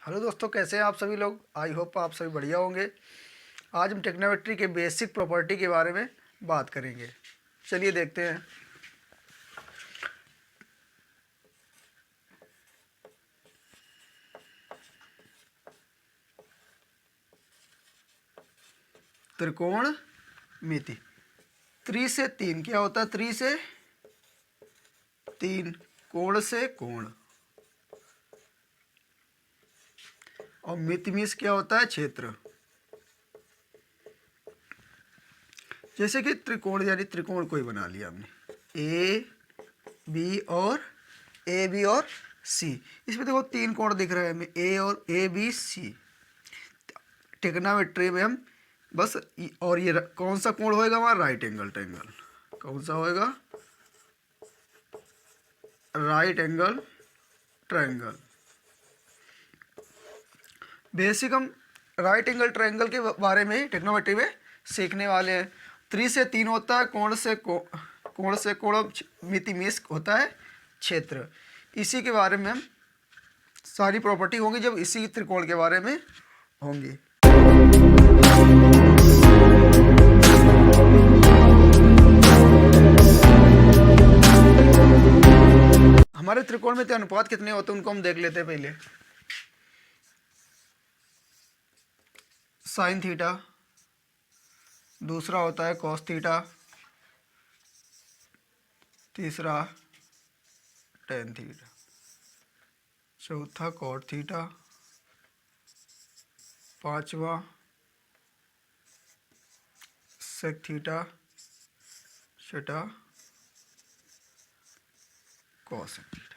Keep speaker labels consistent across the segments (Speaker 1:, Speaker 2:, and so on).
Speaker 1: Hello दोस्तों, कैसे हैं आप सभी लोग। आई होप आप सभी बढ़िया होंगे। आज हम टेक्नोमेट्री के बेसिक प्रॉपर्टी के बारे में बात करेंगे। चलिए देखते हैं। त्रिकोण मिति। त्रि से तीन क्या होता है? त्रि से तीन, कोण से कोण। और मिति मीन्स क्या होता है? क्षेत्र। जैसे कि त्रिकोण यानी त्रिकोण कोई बना लिया हमने, ए बी और सी। इसमें देखो तीन कोण दिख रहे हैं हमें, ए बी सी। ट्रिग्नोमेट्री में हम बस और ये कौन सा कोण होएगा हमारा? Right angle triangle. कौन सा होएगा? Right angle triangle. बेसिक हम राइट एंगल ट्रायंगल के बारे में ट्रिग्नोमेट्री में सीखने वाले हैं। त्रि से तीन होता है, कोण से कोण, मिति मीन्स होता है क्षेत्र। इसी के बारे में हम सारी प्रॉपर्टी होंगी जब इसी त्रिकोण के बारे में होंगी। हमारे त्रिकोण में अनुपात कितने होते हैं उनको हम देख लेते हैं पहले। साइन थीटा, दूसरा होता है कॉस थीटा, तीसरा टेन थीटा, चौथा कॉट थीटा, पांचवा सेक थीटा, छठा कॉस थीटा।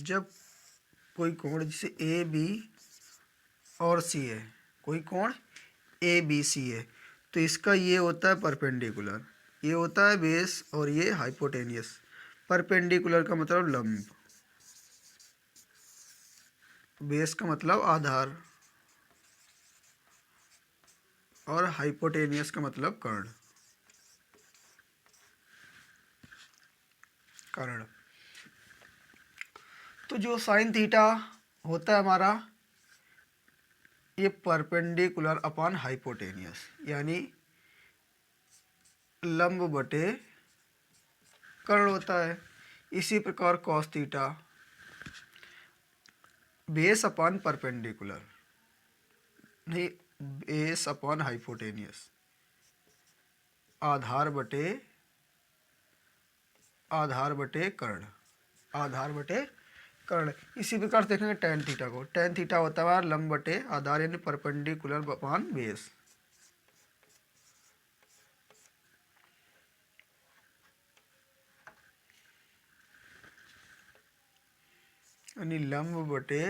Speaker 1: जब कोई कोण जैसे ए बी और सी है, कोई कोण ए बी सी है, तो इसका ये होता है परपेंडिकुलर, ये होता है बेस और ये हाइपोटेनियस। परपेंडिकुलर का मतलब लंब, बेस का मतलब आधार और हाइपोटेनियस का मतलब कर्ण। तो जो साइन थीटा होता है हमारा, ये परपेंडिकुलर अपॉन हाइपोटेनियस यानी लंब बटे कर्ण होता है। इसी प्रकार cos theta base upon perpendicular, नहीं, बेस अपॉन हाइपोटेनियस, आधार बटे कर्ण। इसी प्रकार देखेंगे टेन थीटा को। टेन थीटा होता है लंब बटे आधार यानी परपेंडिकुलर अपॉन बेस। यानी लंब बटे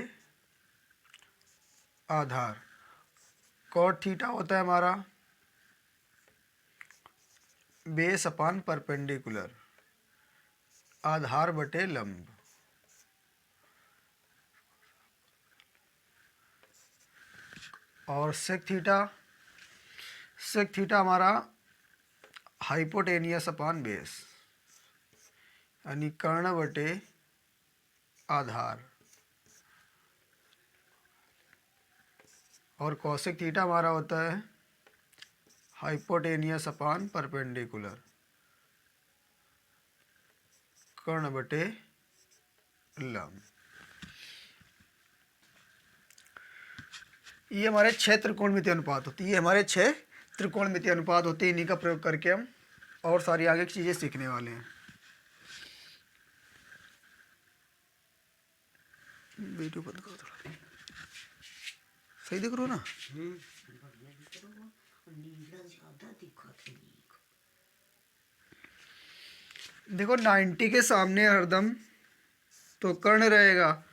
Speaker 1: आधार। कॉट थीटा होता है हमारा बेस अपॉन परपेंडिकुलर, आधार बटे लंब। और सेक थीटा हमारा हाइपोटेनियस अपॉन बेस यानी कर्ण बटे आधार। और कॉसेक थीटा हमारा होता है हाइपोटेनियस अपॉन परपेंडिकुलर, कर्ण बटे लंब। ये हमारे 6 त्रिकोणमिति अनुपात होती है। ये हमारे 6 त्रिकोणमिति अनुपात होते हैं। इन्हीं का प्रयोग करके हम और सारी आगे की चीज़ें सीखने वाले हैं। वीडियो बंद करो थोड़ा, सही दिख रहा हो ना? देखो 90 के सामने हरदम तो कर्ण रहेगा,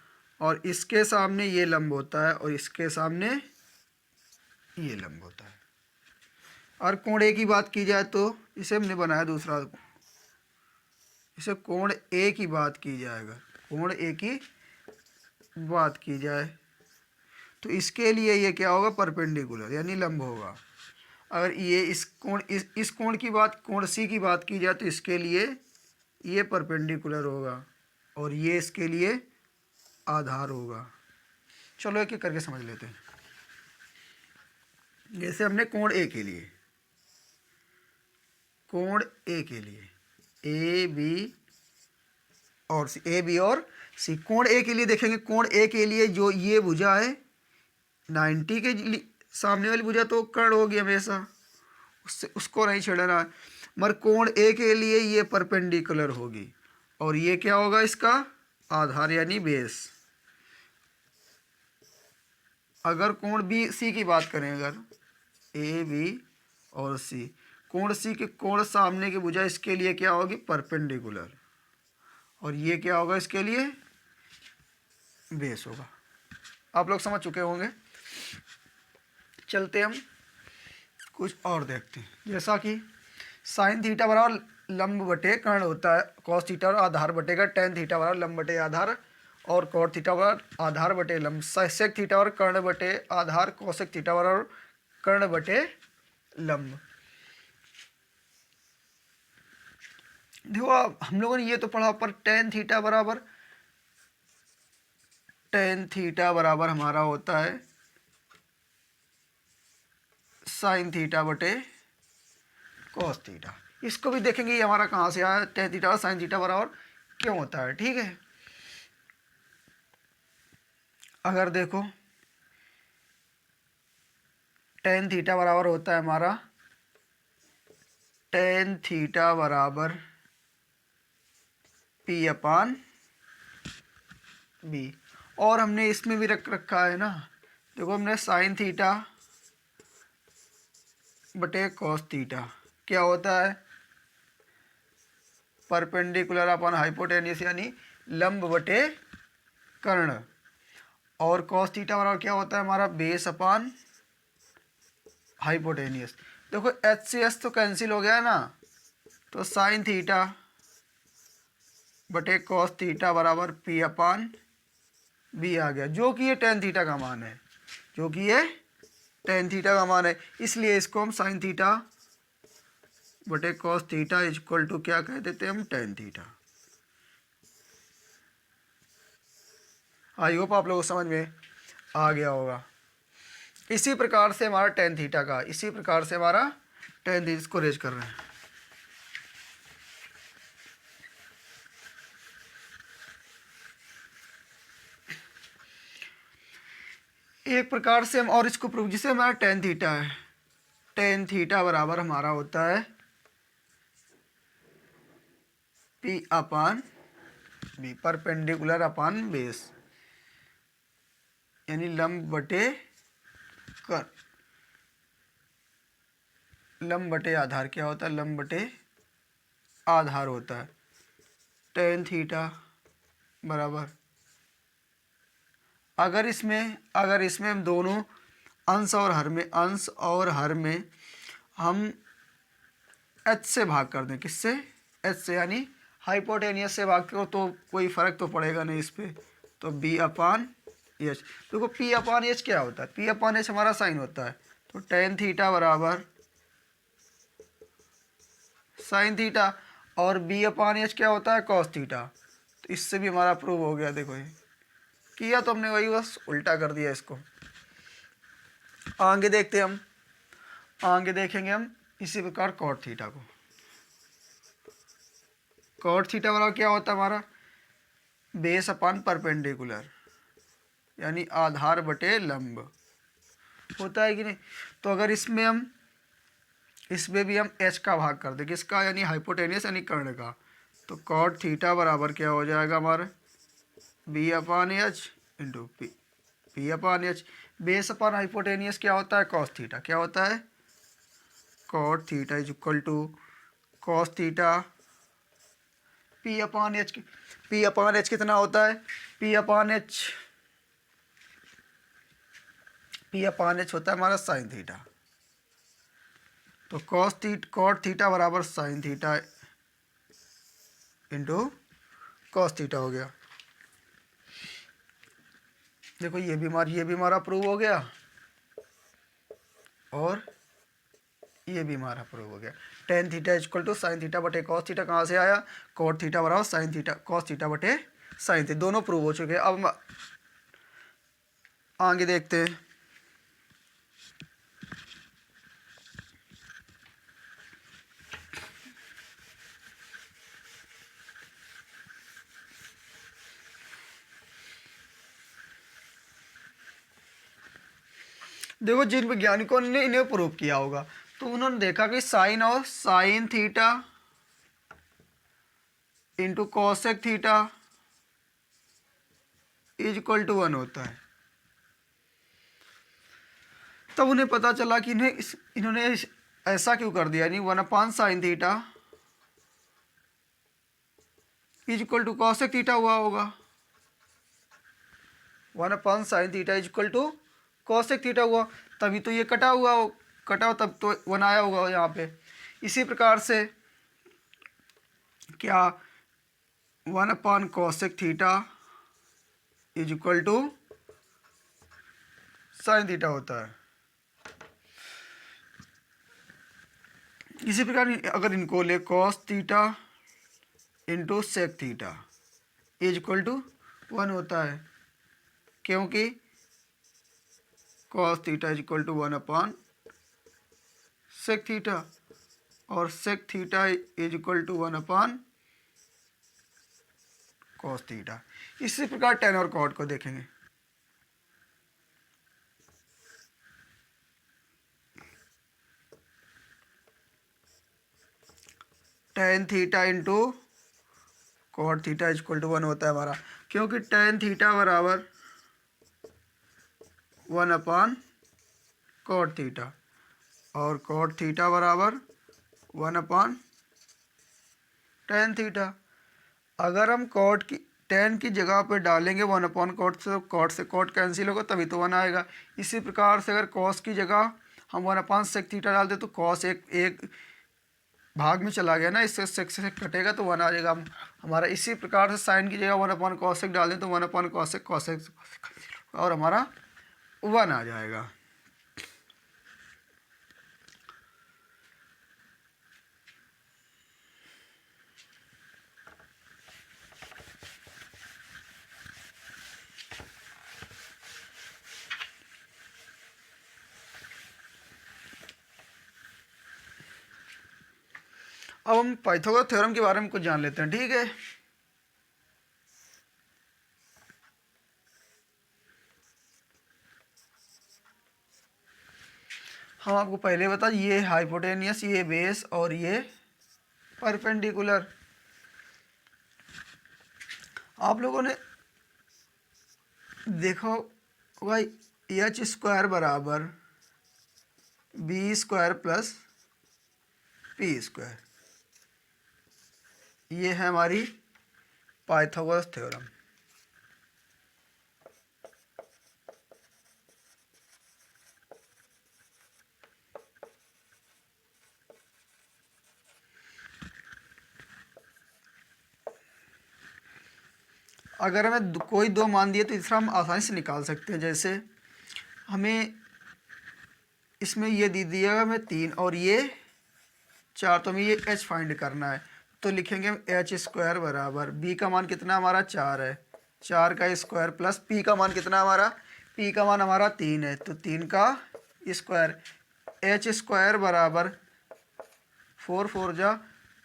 Speaker 1: और इसके सामने ये लंब होता है और इसके सामने ये लंब होता है। और कोण ए की बात की जाए तो इसे हमने बनाया दूसरा, इसे कोण ए की बात की जाएगा, कोण ए की बात की जाए तो इसके लिए ये क्या होगा? परपेंडिकुलर यानी लंब होगा। अगर ये इस कोण की बात, कोण सी की बात की जाए तो इसके लिए ये परपेंडिकुलर होगा और ये इसके लिए आधार होगा। चलो एक एक करके समझ लेते हैं। जैसे हमने कोण ए के लिए, कोण ए के लिए ए बी और सी, ए बी और सी, कोण ए के लिए देखेंगे, कोण ए के लिए जो ये भुजा है 90 के सामने वाली भुजा तो कर्ण होगी हमेशा, उससे उसको नहीं छेड़ना है। मगर कोण ए के लिए ये परपेंडिकुलर होगी और ये क्या होगा इसका आधार यानी बेस। अगर कोण बी सी की बात करें, अगर ए बी और सी, कोण सी के कोण सामने की भुजा इसके लिए क्या होगी परपेंडिकुलर और ये क्या होगा इसके लिए बेस होगा। आप लोग समझ चुके होंगे। चलते हम कुछ और देखते हैं। जैसा कि साइन थीटा बराबर लंब बटे कर्ण होता है, कॉस थीटा और आधार बटेगा टेन थीटा बराबर लंब बटे आधार और कॉट थीटा बराबर आधार बटे लंब, सेक थीटा बराबर कर्ण बटे आधार, कोसेक थीटा बराबर कर्ण बटे लंब। देखो हम लोगों ने ये तो पढ़ा पर टेन थीटा बराबर हमारा होता है साइन थीटा बटे कॉस थीटा। इसको भी देखेंगे ये हमारा कहाँ से आया, टेन थीटा और साइन थीटा बराबर क्यों होता है। ठीक है, अगर देखो टेन थीटा बराबर होता है हमारा टेन थीटा बराबर पी अपान बी, और हमने इसमें भी रख रखा है ना, देखो हमने साइन थीटा बटे कॉस थीटा क्या होता है परपेंडिकुलर अपन हाइपोटेन्यूस यानी लंब बटे कर्ण, और कॉस थीटा बराबर क्या होता है हमारा बेस अपान हाइपोटेन्यूस। देखो एच से एस तो कैंसिल हो गया ना, तो साइन थीटा बटे कॉस थीटा बराबर पी अपान बी आ गया, जो कि ये टेन थीटा का मान है, जो कि ये टेन थीटा का मान है। इसलिए इसको हम साइन थीटा बटे कॉस थीटा इक्वल टू क्या कह देते हैं हम टेन थीटा। आई होप आप लोगों को समझ में आ गया होगा। इसी प्रकार से हमारा टेन थीटा का, इसी प्रकार से हमारा टेन थीटा, इसको रेज कर रहे हैं। एक प्रकार से हम और इसको प्रूव, जिसे हमारा टेन थीटा है, टेन थीटा बराबर हमारा होता है P upon B, perpendicular upon base यानी लंब बटे कर, लंब बटे आधार क्या होता है लंब बटे आधार होता है। टेन थीटा बराबर, अगर इसमें हम दोनों अंश और हर में हम एच से भाग कर दें, किससे एच से यानी हाइपोटेनियस से भाग करो तो कोई फ़र्क तो पड़ेगा नहीं इस पर, तो बी अपान एच। देखो पी अपान एच क्या होता है, पी अपान एच हमारा साइन होता है, तो टेन थीटा बराबर साइन थीटा और बी अपान एच क्या होता है कॉस थीटा। तो इससे भी हमारा प्रूव हो गया। देखो ये किया तो हमने वही बस उल्टा कर दिया इसको। आगे देखते हम, आगे देखेंगे हम इसी प्रकार कॉट थीटा को। कॉट थीटा बराबर क्या होता है हमारा बेस अपान परपेंडिकुलर यानी आधार बटे लंब होता है कि नहीं। तो अगर इसमें भी हम एच का भाग कर दें, किसका यानी हाइपोटेनियस यानी कर्ण का, तो कॉट थीटा बराबर क्या हो जाएगा हमारा b upon h into p upon h. Base upon hypotenuse क्या होता है कॉस थीटा, क्या होता है cot theta is equal to cos theta p upon h. P upon h कितना होता है पी अपान एच होता है हमारा साइन थीटा। तो कॉट थीटा बराबर sine theta into cos theta हो गया। देखो ये भी हमारा प्रूव हो गया और ये भी हमारा प्रूव हो गया। Tan theta equal to sine theta बटे कॉस थीटा कहाँ से आया, कॉट थीटा बराबर साइन थीटा कॉस थीटा बटे साइन थीटा, दोनों प्रूव हो चुके हैं। अब हम आगे देखते हैं। देखो जिन वैज्ञानिकों ने इन्हें प्रूव किया होगा तो उन्होंने देखा कि sine theta into cosec theta is equal to 1 होता है। तब उन्हें पता चला कि इन्होंने ऐसा क्यों कर दिया, यानी 1 sine theta is equal to cosec theta हुआ होगा। 1 sine theta is equal to cosec theta हुआ, तभी तो ये कटा हो तब तो 1 आया होगा यहाँ पे। इसी प्रकार से क्या 1 cosec theta is equal to sine theta होता है। इसी प्रकार अगर इनको ले cos theta into sec theta is equal to 1 होता है, क्योंकि cos theta is equal to 1 sec theta और sec theta is equal to 1 cos theta. इसी प्रकार टेन और कॉट को देखेंगे। Tan theta into cot theta is equal to 1 होता है हमारा, क्योंकि टेन थीटा बराबर 1 कॉट थीटा और कॉट थीटा बराबर 1 टेन थीटा। अगर हम कॉट की टेन की जगह पर डालेंगे 1 कॉट से कॉट कैंसिल होगा तभी तो 1 आएगा। इसी प्रकार से अगर कॉस की जगह हम 1 सेक थीटा डाल दें तो कॉस एक भाग में चला गया ना, इससे सेक से कटेगा तो 1 आ जाएगा हमारा। इसी प्रकार से साइन की जगह 1 कॉसेक डाल दें तो 1 कॉसेक और हमारा 1 आ जाएगा। अब हम पाइथागोरस थ्योरम के बारे में कुछ जान लेते हैं, ठीक है। हम आपको पहले बता, ये हाइपोटेनियस, ये बेस और ये परपेंडिकुलर। आप लोगों ने देखो भाई एच स्क्वायर बराबर B square plus P square, ये है हमारी पाइथागोरस थ्योरम। अगर हमें कोई दो मान दिए तो तीसरा हम आसानी से निकाल सकते हैं। जैसे हमें इसमें ये दे दिया हमें 3 और ये 4, तो हमें ये h फाइंड करना है। तो लिखेंगे हम एच स्क्वायर बराबर बी का मान कितना हमारा 4 है, 4 का स्क्वायर प्लस पी का मान कितना हमारा, पी का मान हमारा 3 है तो 3 का स्क्वायर। एच स्क्वायर बराबर 4 4 जा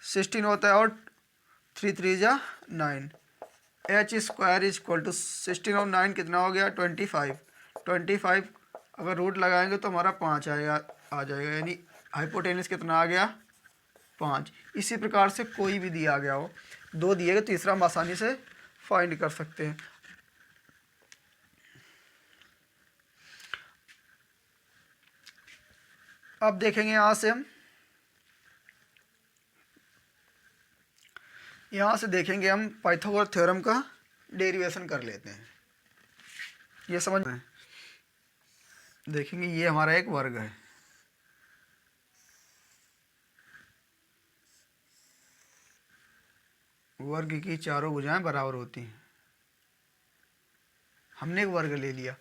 Speaker 1: 16 होता है और 3 3 जा 9। H square is equal to 16 और 9 कितना हो गया 25। 25 अगर रूट लगाएंगे तो हमारा 5 आ जाएगा, यानी हाइपोटेनस कितना आ गया 5। इसी प्रकार से कोई भी दिया गया हो, दो दिए गए, तीसरा हम आसानी से फाइंड कर सकते हैं। अब देखेंगे यहाँ से देखेंगे हम पाइथागोरस थ्योरम का डेरिवेशन कर लेते हैं। ये समझ में देखेंगे, ये हमारा एक वर्ग है, वर्ग की चारों भुजाएं बराबर होती हैं। हमने एक वर्ग ले लिया,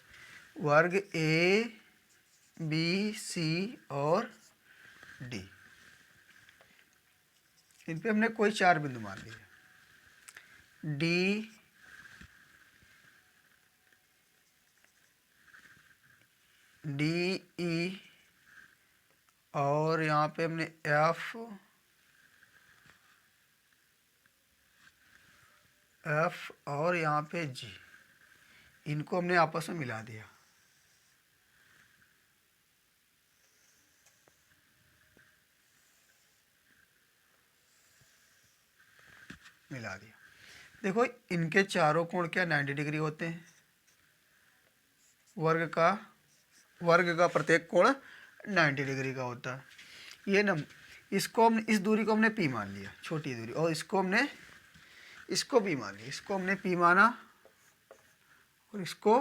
Speaker 1: वर्ग ए बी सी और डी, इन पे हमने कोई 4 बिंदु मान लिए, डी डी ई और यहाँ पे हमने एफ और यहाँ पे जी, इनको हमने आपस में मिला दिया। देखो इनके चारों कोण क्या 90 डिग्री होते हैं। वर्ग का प्रत्येक कोण 90 डिग्री का होता है। ये न इसको हम इस दूरी को हमने पी मान लिया, छोटी दूरी, और इसको भी मान लिया। इसको हमने पी माना और इसको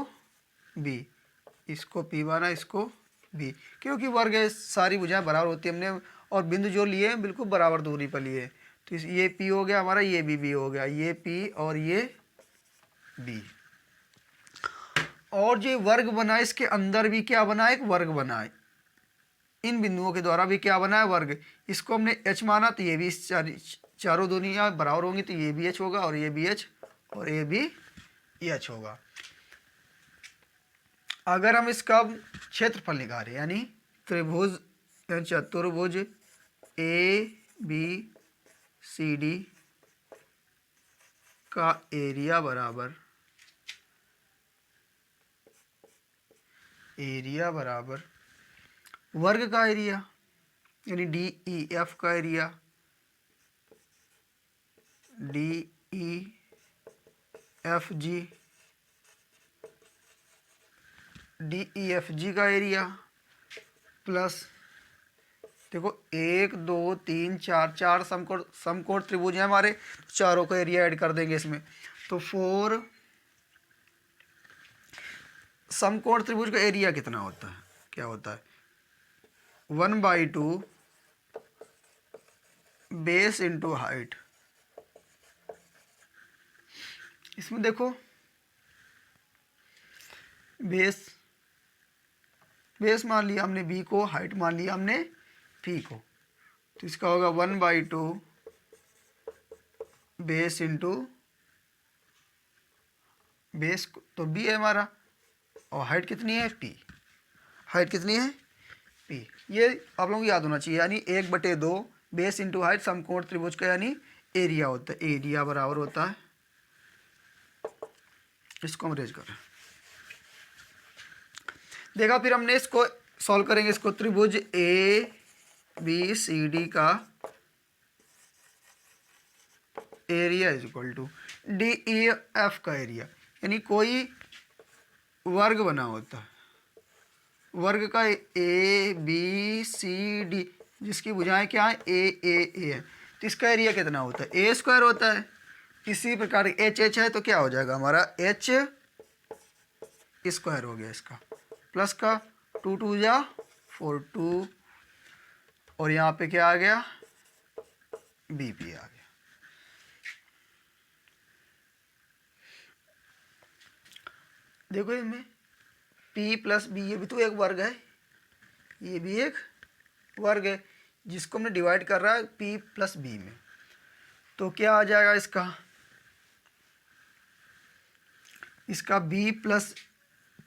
Speaker 1: बी, इसको पी माना, इसको बी, क्योंकि वर्ग है, सारी भुजाएं बराबर होती है हमने, और बिंदु जो लिए हैं बिल्कुल बराबर दूरी पर लिए। तो ये पी हो गया हमारा, ये बी हो गया, ये पी और ये बी। और जो वर्ग बना है इसके अंदर भी क्या बना है, एक वर्ग बना है। इन बिंदुओं के द्वारा भी क्या बना है, वर्ग। इसको हमने एच माना, तो ये भी चारों दूरियां बराबर होंगी, तो ये भी एच होगा और ये भी एच और ये भी एच होगा। अगर हम इसका क्षेत्रफल निकालें, यानी त्रिभुज चतुर्भुज ए बी सी डी का एरिया बराबर वर्ग का एरिया, यानी डी ई एफ का area, D E F G, D E F G का एरिया प्लस, देखो 1 2 3 4 चार समकोण त्रिभुज हैं हमारे, चारों का एरिया ऐड कर देंगे इसमें, तो 4 समकोण त्रिभुज का एरिया कितना होता है, क्या होता है, 1/2 बेस इंटू हाइट। इसमें देखो बेस मान लिया हमने बी को, हाइट मान लिया हमने पी को, तो इसका होगा 1/2 बेस इंटू बेस, तो बी है हमारा, और हाइट कितनी है, पी। हाइट कितनी है, पी। ये आप लोगों को याद होना चाहिए, यानी 1/2 बेस इंटू हाइट समकोण त्रिभुज का यानी एरिया होता है। एरिया बराबर होता है, इसको हम रेज करें, देखा। फिर हमने इसको सॉल्व करेंगे, इसको त्रिभुज ए बी सी डी का area is equal to D E F का एरिया, यानी कोई वर्ग बना होता है, वर्ग का ए बी सी डी, जिसकी भुजाएं क्या है, ए है, तो इसका एरिया कितना होता है, ए स्क्वायर होता है। इसी प्रकार एच है, तो क्या हो जाएगा हमारा, एच स्क्वायर हो गया इसका, प्लस का 2 2 जा 4 2, और यहाँ पे क्या आ गया, बी पी आ गया। देखो इसमें P प्लस बी, ये भी तो एक वर्ग है, ये भी एक वर्ग है, जिसको हमने डिवाइड कर रहा है P प्लस बी में, तो क्या आ जाएगा इसका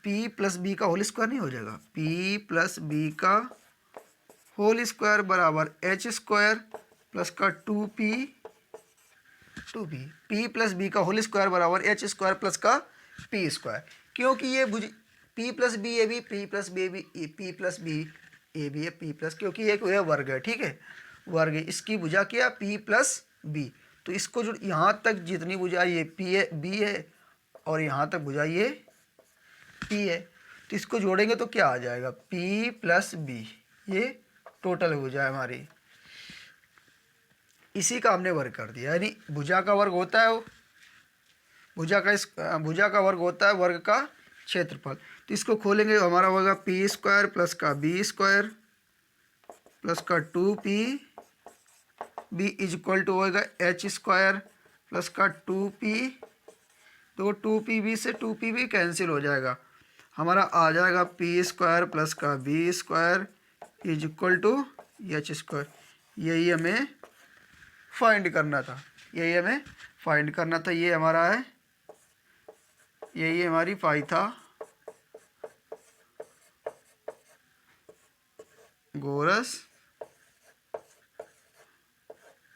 Speaker 1: P प्लस बी का होल स्क्वायर नहीं हो जाएगा, P प्लस बी का होल स्क्वायर बराबर एच स्क्वायर प्लस का 2P P प्लस बी का होल स्क्वायर बराबर एच स्क्वायर प्लस का P स्क्वायर, क्योंकि ये P plus B A B, P plus B A B, P plus B A B है, P plus, क्योंकि एक वर्ग है, ठीक है, वर्ग है, इसकी भुजा क्या, P प्लस बी, तो इसको जो यहाँ तक जितनी भुजा ये P है, B है, और यहाँ तक भुजा ये P है, तो इसको जोड़ेंगे तो क्या आ जाएगा, P प्लस बी, ये टोटल भुजा है हमारी। इसी का हमने वर्ग कर दिया, यानी भुजा का वर्ग होता है वो, भुजा का वर्ग होता है वर्ग का क्षेत्रफल। तो इसको खोलेंगे, हमारा होगा पी स्क्वायर प्लस का बी स्क्वायर प्लस का 2P B is equal to होगा एच स्क्वायर प्लस का 2P, तो 2P बी से 2P भी कैंसिल हो जाएगा, हमारा आ जाएगा पी स्क्वायर प्लस का B square is equal to H square. यही हमें फाइंड करना था, ये हमारा है, यही हमारी पाई था गोरस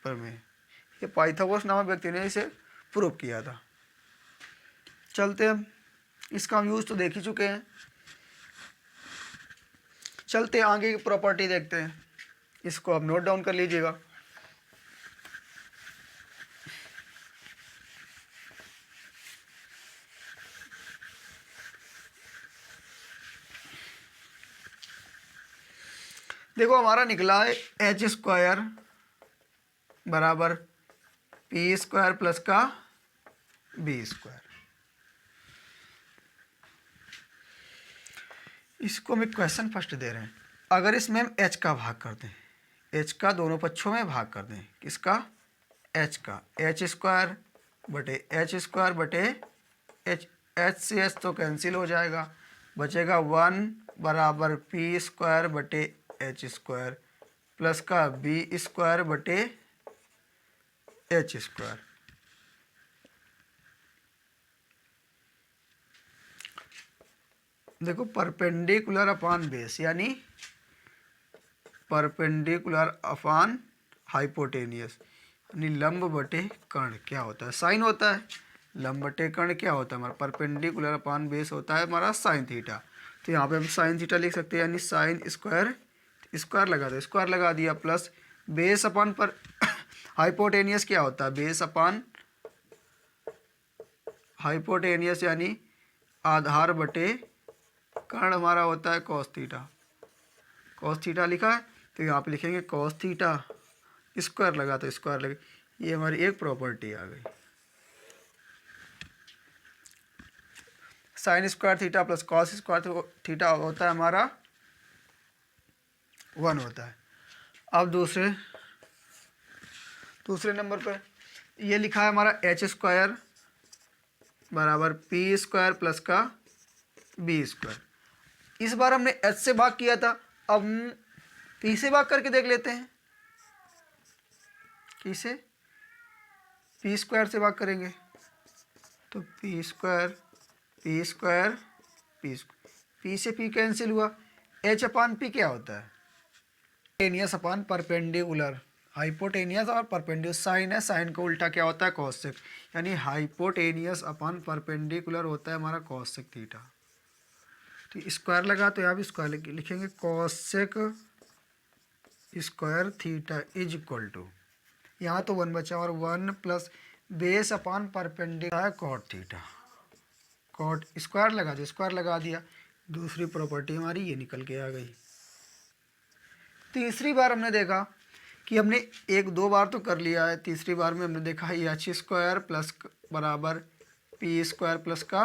Speaker 1: प्रमेय, ये पाइथागोरस नामक व्यक्ति ने इसे प्रूव किया था। चलते हैं, इसका हम यूज तो देख ही चुके हैं। चलते आगे की प्रॉपर्टी देखते हैं, इसको आप नोट डाउन कर लीजिएगा। देखो हमारा निकला है एच स्क्वायर बराबर पी स्क्वायर प्लस का बी स्क्वायर। इसको हम एक क्वेश्चन फर्स्ट दे रहे हैं, अगर इसमें हम एच का भाग कर दें, एच का दोनों पक्षों में भाग कर दें, किसका, एच का, एच स्क्वायर बटे एच, एच से एच तो कैंसिल हो जाएगा, बचेगा 1 बराबर पी स्क्वायर बटे एच स्क्वायर प्लस का बी स्क्वायर बटे एच स्क्वायर। देखो परपेंडिकुलर अपान बेस यानी परपेंडिकुलर अपान हाइपोटेनियस यानी लंब बटे कर्ण क्या होता है, साइन होता है। लंब बटे कर्ण क्या होता है हमारा, परपेंडिकुलर अपान बेस होता है हमारा साइन थीटा। तो यहाँ पे हम साइन थीटा लिख सकते हैं, यानी साइन स्क्वायर, स्क्वायर लगा दो, स्क्वायर लगा दिया, प्लस बेस अपान पर हाइपोटेनियस क्या होता है, बेस अपान हाइपोटेनियस यानी आधार बटे कर्ण हमारा होता है कॉस थीटा। कॉस थीटा लिखा है तो यहाँ पे लिखेंगे कॉस थीटा, स्क्वायर लगा तो स्क्वायर लगे। ये हमारी एक प्रॉपर्टी आ गई। Sign square theta plus cos square theta होता है हमारा 1 होता है। अब दूसरे नंबर पर ये लिखा है हमारा एच स्क्वायर बराबर पी स्क्वायर प्लस का बी स्क्वायर। इस बार हमने एच से भाग किया था, अब पी से भाग करके देख लेते हैं। किसे, पी स्क्वायर से भाग करेंगे तो P square P square P square, P से पी कैंसिल हुआ। एच अपान पी क्या होता है, टेनियस अपान परपेंडिकुलर, हाइपोटेनियस और परपेंडिकुलर, साइन है, साइन का उल्टा क्या होता है कॉसेक, यानी हाइपोटेनियस अपान परपेंडिकुलर होता है हमारा कॉसेक थीटा। तो स्क्वायर लगा तो यहाँ भी स्क्वायर लिखेंगे, cosec square theta is equal to, यहाँ तो 1 बचा और 1 प्लस बेस अपान परपेंडिकुलर है कॉट थीटा। कॉट स्क्वायर लगा दो, स्क्वायर लगा दिया, दूसरी प्रॉपर्टी हमारी ये निकल के आ गई। तीसरी बार हमने देखा कि हमने एक दो बार तो कर लिया है, तीसरी बार में हमने देखा है एच स्क्वायर प्लस बराबर पी स्क्वायर प्लस का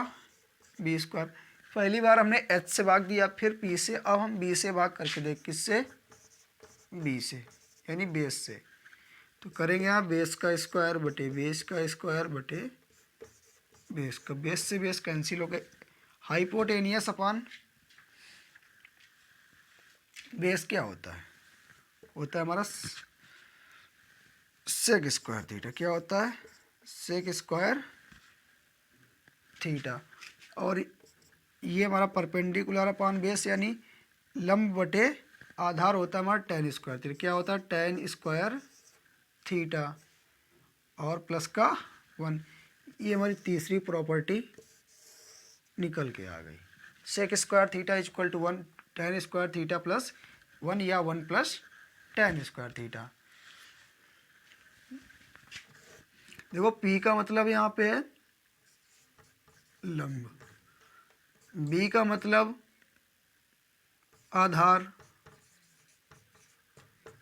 Speaker 1: बी स्क्वायर। पहली बार हमने एच से भाग दिया, फिर पी से, अब हम बी से भाग करके देख, किससे, बी से यानी बेस से। तो करेंगे यहाँ बेस का स्क्वायर बटे बेस का स्क्वायर बटे बेस का, बेस से बेस कैंसिल हो गए। हाइपोटेनियस अपान बेस क्या होता है, होता है हमारा सेक स्क्वायर थीटा। क्या होता है, सेक स्क्वायर थीटा। और ये हमारा परपेंडिकुलर अपान बेस यानी लंब बटे आधार होता है हमारा टेन स्क्वायर थीटा। क्या होता है, टेन स्क्वायर थीटा और प्लस का 1। ये हमारी तीसरी प्रॉपर्टी निकल के आ गई। Sec square theta is equal to 1 tan square theta plus 1 या 1 प्लस टेन स्क्वायर थीटा। देखो P का मतलब यहाँ पे है लंब, B का मतलब आधार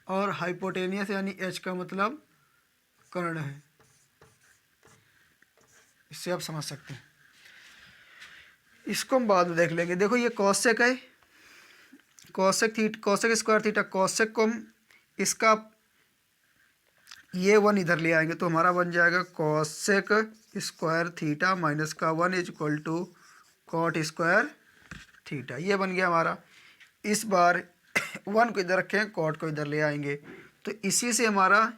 Speaker 1: और हाइपोटेनियस यानी H का मतलब कर्ण है। इससे आप समझ सकते हैं, इसको हम बाद में देख लेंगे। देखो ये कॉसेक है, कॉसेक स्क्वायर थीटा, कॉसेक को हम इसका ये 1 इधर ले आएंगे तो हमारा बन जाएगा कॉसेक स्क्वायर थीटा माइनस का 1 is equal to cot square theta. ये बन गया हमारा। इस बार 1 को इधर रखें, कॉट को इधर ले आएंगे तो इसी से हमारा,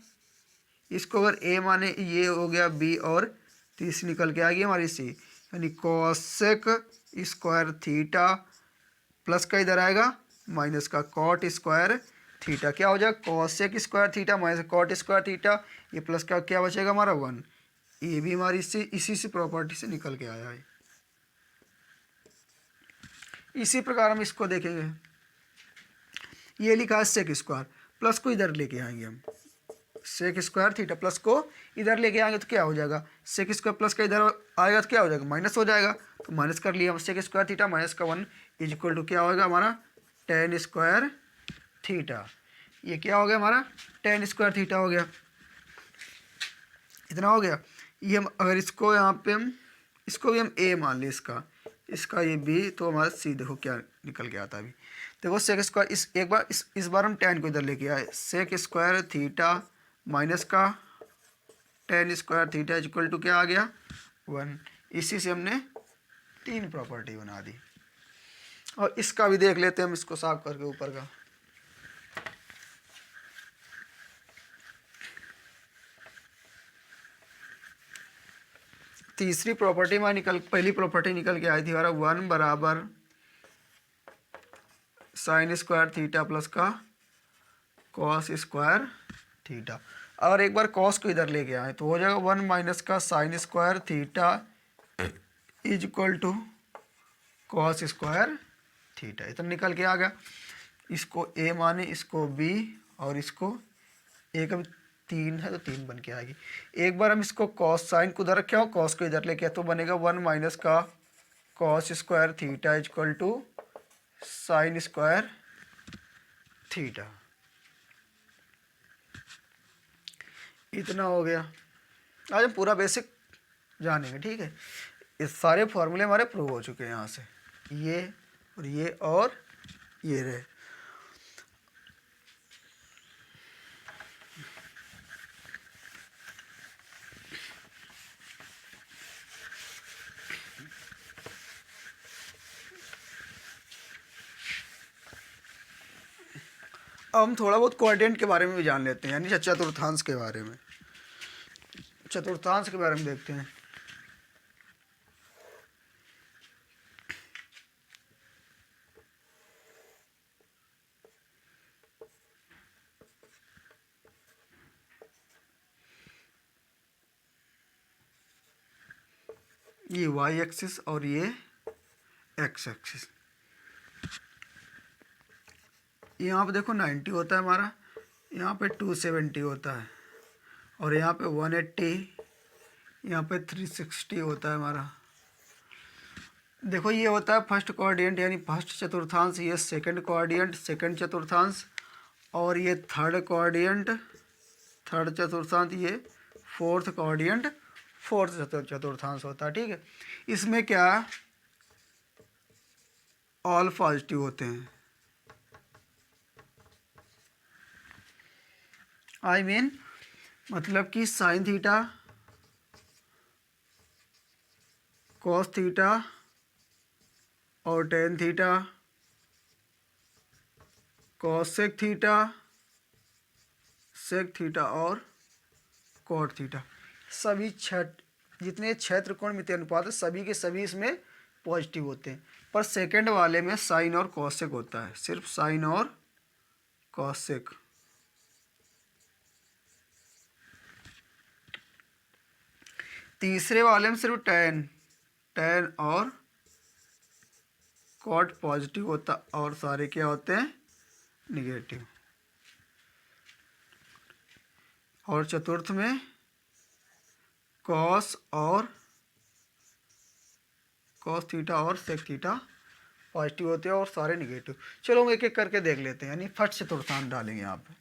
Speaker 1: इसको अगर ए माने ये हो गया बी और तीसरी निकल के आ गई हमारी सी, यानी कॉसेक स्क्वायर थीटा प्लस का इधर आएगा माइनस का कॉट स्क्वायर थीटा, क्या हो जाएगा cosec square theta minus cot square theta, ये प्लस का क्या बचेगा हमारा 1। ये भी हमारी इससे इसी से प्रॉपर्टी से निकल के आया है। इसी प्रकार हम इसको देखेंगे, ये लिखा है सेक स्क्वायर, प्लस को इधर लेके आएंगे हम, सेक स्क्वायर थीटा प्लस को इधर लेके आएंगे तो क्या हो जाएगा, सेक स्क्वायर प्लस का इधर आएगा तो क्या हो जाएगा माइनस हो जाएगा, तो माइनस कर लिया हम सेक स्क्वायर थीटा माइनस का 1 इज इक्वल टू क्या होगा हमारा टेन स्क्वायर थीटा। ये क्या हो गया हमारा टेन स्क्वायर थीटा हो गया, इतना हो गया। ये हम अगर इसको यहाँ पे हम इसको भी हम ए मान लें, इसका ये बी, तो हमारा सी देखो क्या निकल के आता है अभी। देखो सेक स्क्वायर इस बार हम टेन को इधर लेके आए, सेक स्क्वायर थीटा माइनस का tan square theta equal to क्या आ गया 1। इसी से हमने 3 प्रॉपर्टी बना दी। और इसका भी देख लेते हैं हम, इसको साफ करके ऊपर का। तीसरी प्रॉपर्टी में पहली प्रॉपर्टी निकल के आई थी हमारा 1 बराबर साइन स्क्वायर थीटा प्लस का कॉस स्क्वायर थीटा। और एक बार कॉस को इधर लेके आए तो हो जाएगा 1 माइनस का sine square theta is equal to cos square theta. इतना निकल के आ गया। इसको ए माने, इसको बी, और इसको ए का भी 3 है तो 3 बन के आएगी। एक बार हम इसको कॉस साइन को उधर रखे हो, कॉस को इधर लेके आए तो बनेगा 1 माइनस का cos square theta is equal to sine square theta. इतना हो गया। आज हम पूरा बेसिक जानेंगे, ठीक है। ये सारे फॉर्मूले हमारे प्रूव हो चुके हैं यहाँ से, ये और ये रहे। अब हम थोड़ा बहुत क्वाड्रेंट के बारे में भी जान लेते हैं, यानी चतुर्थांश के बारे में। चतुर्थांश के बारे में देखते हैं। ये वाई एक्सिस और ये एक्स एक्सिस। यहाँ पे देखो 90 होता है हमारा, यहाँ पे 270 होता है, और यहाँ पे 180, यहाँ पे 360 होता है हमारा। देखो ये होता है फर्स्ट क्वाड्रेंट यानी फर्स्ट चतुर्थांश, ये सेकंड क्वाड्रेंट सेकंड चतुर्थांश, और ये थर्ड क्वाड्रेंट थर्ड चतुर्थांश, ये फोर्थ क्वाड्रेंट फोर्थ चतुर्थांश होता है, ठीक है। इसमें क्या ऑल पॉजिटिव होते हैं, आई मीन मतलब कि साइन थीटा, कॉस थीटा और tan theta, cosec theta, sec theta और कॉट थीटा, सभी जितने 6 त्रिकोणमितीय अनुपात है सभी के सभी इसमें पॉजिटिव होते हैं। पर सेकंड वाले में साइन और कॉसेक होता है, सिर्फ साइन और कॉसेक। तीसरे वाले में सिर्फ टेन और कॉट पॉजिटिव होता, और सारे क्या होते हैं निगेटिव। और चतुर्थ में कॉस थीटा और सेक थीटा पॉजिटिव होते हैं और सारे निगेटिव। चलो हम एक एक करके देख लेते हैं। यानी फर्स्ट चतुर्थांश डालेंगे यहाँ पे,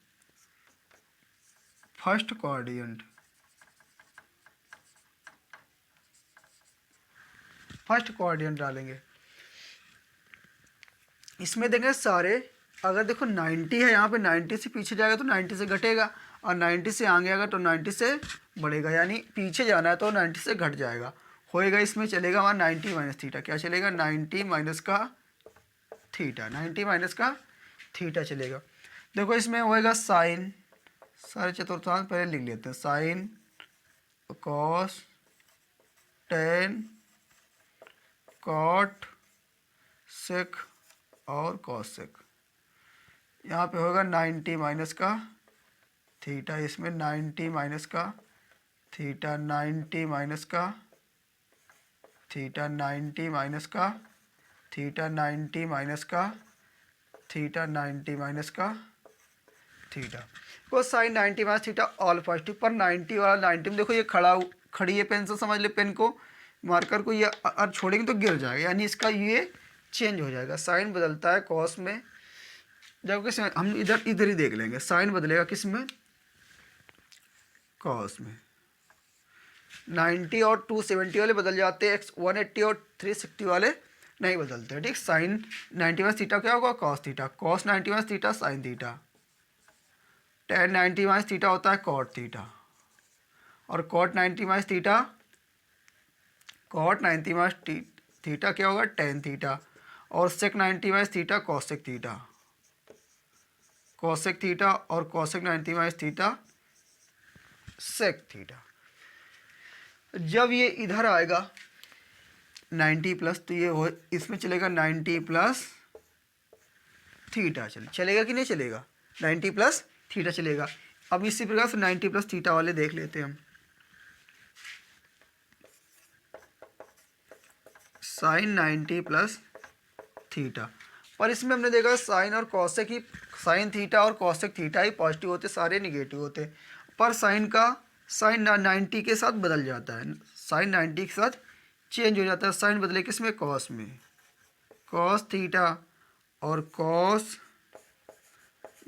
Speaker 1: फर्स्ट क्वाड्रेंट, डालेंगे। इसमें देखेंगे सारे, अगर देखो 90 है यहाँ पे, 90 से पीछे जाएगा तो 90 से घटेगा, और 90 से आगे आएगा तो 90 से बढ़ेगा, यानी पीछे जाना है तो 90 से घट जाएगा। होएगा इसमें चलेगा हमारा 90 माइनस थीटा, क्या चलेगा 90 माइनस का थीटा, 90 माइनस का थीटा चलेगा। देखो इसमें होएगा साइन, सारे चतुर्थांश पहले लिख लेते हैं, sine cos tan cot sec और कॉसेक। यहाँ पे होगा 90 माइनस का थीटा, इसमें 90 माइनस का थीटा, 90 माइनस का थीटा, 90 माइनस का थीटा, 90 माइनस का थीटा, 90 माइनस का थीटा। को sine 90 minus theta all positive, पर 90 वाला 90 में देखो ये खड़ी है पेन से, समझ ले पेन को, मार्कर को, ये छोड़ेंगे तो गिर जाएगा, यानी इसका ये चेंज हो जाएगा, साइन बदलता है कॉस में। जब किस हम इधर ही देख लेंगे, साइन बदलेगा किस में, कॉस में। 90 और 270 वाले बदल जाते हैं, 180 और 360 वाले नहीं बदलते, ठीक। साइन 90 माइनस थीटा क्या होगा, cos theta, cos 90 minus theta sine theta, tan 90 minus theta होता है कॉट थीटा, और cot 90 minus theta, cot 90 minus theta क्या होगा, टेन थीटा, और sec 90 minus theta cosec theta, cosec theta, और cosec 90 minus theta sec theta. जब ये इधर आएगा 90 प्लस, तो ये हो इसमें चलेगा 90 प्लस थीटा, चलेगा कि नहीं चलेगा, 90 प्लस थीटा चलेगा। अब इसी प्रकार से 90 प्लस थीटा वाले देख लेते हैं हम। साइन 90 प्लस थीटा, पर इसमें हमने देखा साइन और कॉसेक ही, साइन थीटा और कॉसेक थीटा ही पॉजिटिव होते, सारे निगेटिव होते, पर साइन का साइन 90 के साथ बदल जाता है, साइन 90 के साथ चेंज हो जाता है। साइन बदले किस में, कॉस में, कॉस थीटा, और कॉस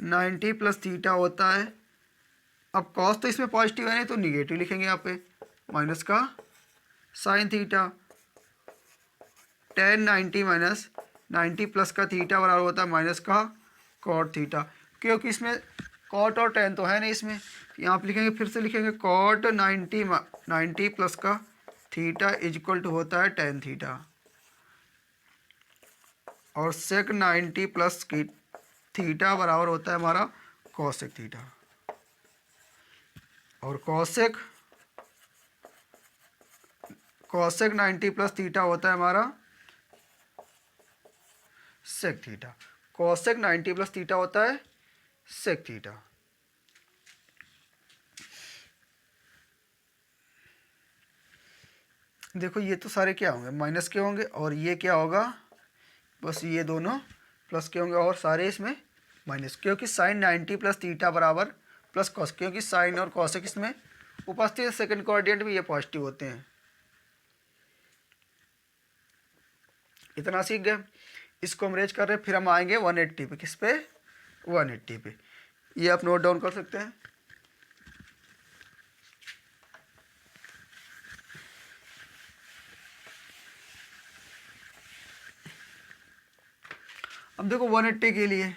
Speaker 1: 90 प्लस थीटा होता है। अब कॉस तो इसमें पॉजिटिव है, नहीं तो निगेटिव लिखेंगे यहाँ पे, माइनस का sine theta, ten 90 minus 90 plus का थीटा बराबर होता है माइनस का कॉट थीटा, क्योंकि इसमें कॉट और टेन तो है नहीं इसमें, यहाँ पे लिखेंगे, फिर से लिखेंगे कॉट 90 प्लस का थीटा इज इक्वल टू होता है टेन थीटा, और सेक 90 प्लस की थीटा बराबर होता है हमारा कॉसेक थीटा, और कॉसेक 90 प्लस थीटा होता है हमारा sec theta, cosec 90 plus theta होता है सेक थीटा। देखो ये तो सारे क्या होंगे, माइनस के होंगे, और ये क्या होगा, बस ये दोनों प्लस के होंगे, और सारे इसमें माइनस, क्योंकि साइन 90 प्लस थीटा बराबर प्लस कॉस, क्योंकि साइन और कॉसेक इसमें उपस्थित है, सेकंड कोऑर्डिनेट में ये पॉजिटिव होते हैं। इतना सीख गए, इसको हम रेज कर रहे हैं, फिर हम आएंगे 180 पे, किस पे, 180 पे, ये आप नोट डाउन कर सकते हैं। अब देखो 180 के लिए,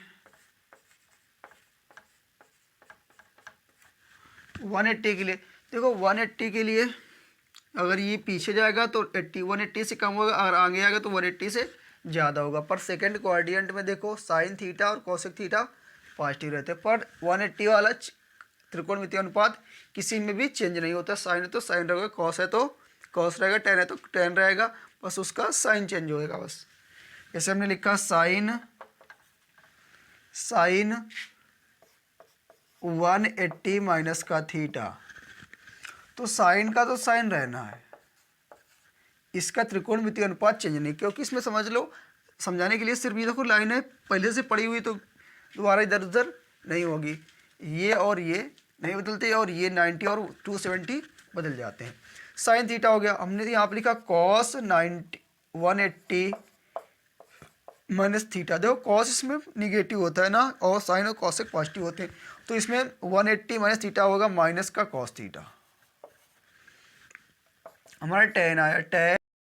Speaker 1: 180 के लिए देखो, 180 के लिए अगर ये पीछे जाएगा तो 180 से कम होगा, अगर आगे आएगा तो 180 से ज़्यादा होगा। पर सेकंड कोऑर्डिनेट में देखो साइन थीटा और कोसेक थीटा पॉजिटिव रहते हैं, पर 180 वाला त्रिकोणमितीय अनुपात किसी में भी चेंज नहीं होता, साइन है तो साइन रहेगा, कॉस है तो कॉस रहेगा, टेन है तो टेन रहेगा, बस उसका साइन चेंज होएगा बस। जैसे हमने लिखा साइन 180 माइनस का थीटा, तो साइन का तो साइन रहना है, इसका त्रिकोणमितीय अनुपात चेंज नहीं, क्योंकि इसमें समझ लो, समझाने के लिए सिर्फ ये देखो लाइन है पहले से पड़ी हुई, तो दोबारा इधर उधर नहीं होगी, ये और ये नहीं बदलते, और ये 90 और 270 बदल जाते हैं। साइन थीटा हो गया, हमने यहाँ पर लिखा कॉस 180 माइनस थीटा, देखो कॉस इसमें निगेटिव होता है ना, और साइन और कॉसेक पॉजिटिव होते हैं, तो इसमें 180 माइनस थीटा होगा माइनस का कॉस थीटा, हमारा टेन आया, टेन